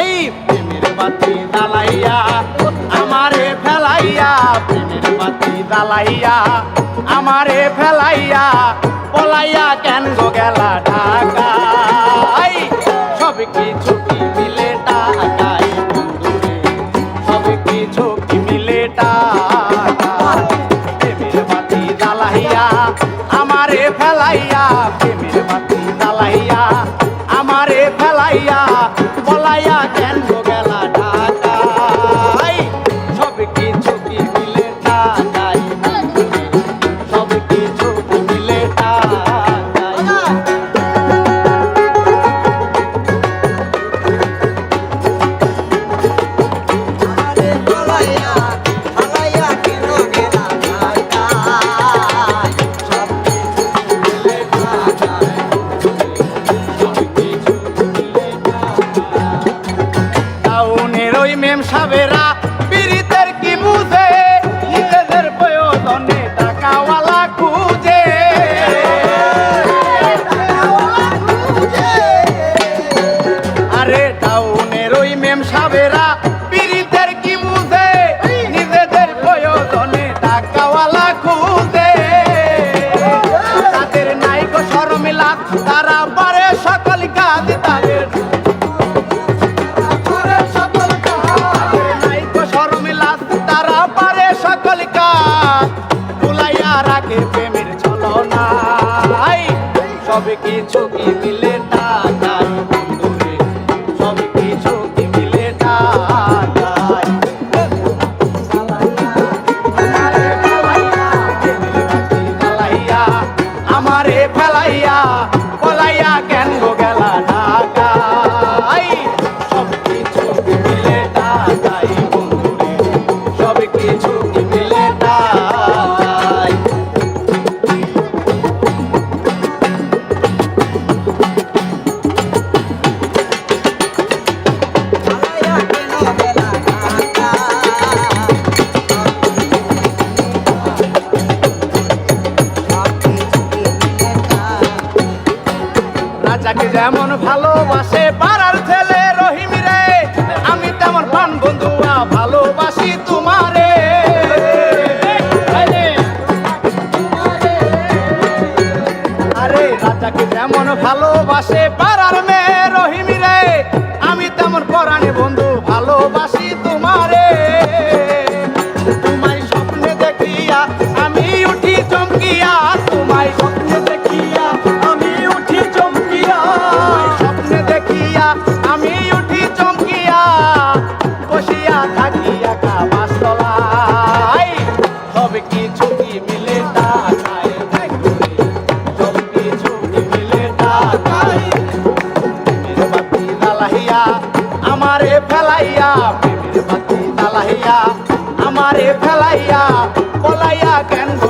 এই প্রেমের বাতি জ্বালাইয়া আমারে ফেলাইয়া, প্রেমের বাতি জ্বালাইয়া আমারে ফেলাইয়া, পলাইয়া কেন গো গেলা ঢাকায়। সব কিছু কি মিলে টাকায় বন্ধুরে, সব কিছু কি মিলে টাকায়। প্রেমের বাতি জ্বালাইয়া আমারে ফেলাইয়া, প্রেমের বাতি জ্বালাইয়া আমারে ফেলাইয়া, পলাইয়া কেন গো গেলা ঢাকায়। সব কিছু কি মিলে টাকায় বন্ধুরে, সব কিছু কি মিলে টাকায়। টাউনের ওই মেম সাবেরা পীড়িতের কি বুঝে, নিজেদের প্রয়োজনে টাকাওয়ালা খুঁজে। আরে টাউনের ওই মেম সাবেরা পীড়িতের কি বুঝে, নিজেদের প্রয়োজনে টাকাওয়ালা খুঁজে। তাদের নাই গো শরম লাজ, তারা পারে সকল কাজ, তাদের তারা পারে সকল কাজ, ভুলাইয়া রাখে প্রেমের ছলনায়। সব কিছু কি মিলে টাকায় বন্ধুরে, সব কিছু কি মিলে টাকায়। আমারে ফেলাইয়া, পলাইয়া কেন গো গেলা ঢাকায়। সব কিছু কি মিলে টাকায় বন্ধুরে, সব কিছু কি মিলে টাকায়। রাজাকে যেমন ভালোবাসে পাড়ার ছেলে রহিম রে, আমি তেমন প্রাণ বন্ধুয়া ভালোবাসি তোমারে। আরে রাজাকে যেমন ভালোবাসে পাড়ার মেয়ে রহিম রে, আমি তেমন পরাণে বন্ধু ভালোবাসি তোমারে। তোমায় স্বপ্নে দেখিয়া আমি উঠি চমকিয়া, তোমায় স্বপ্নে দেখিয়া আমি উঠি চমকিয়া, স্বপ্নে দেখিয়া আমি উঠি চমকিয়া, বসিয়া থাকি একা বাসতলায়। সব কিছু কি মিলে টাকায় বন্ধুরে, সব কিছু কি মিলে টাকায়। প্রেমের বাতি জ্বালাইয়া আমারে ফেলাইয়া, প্রেমের বাতি জ্বালাইয়া আমারে ফেলাইয়া, পলাইয়া কেন গো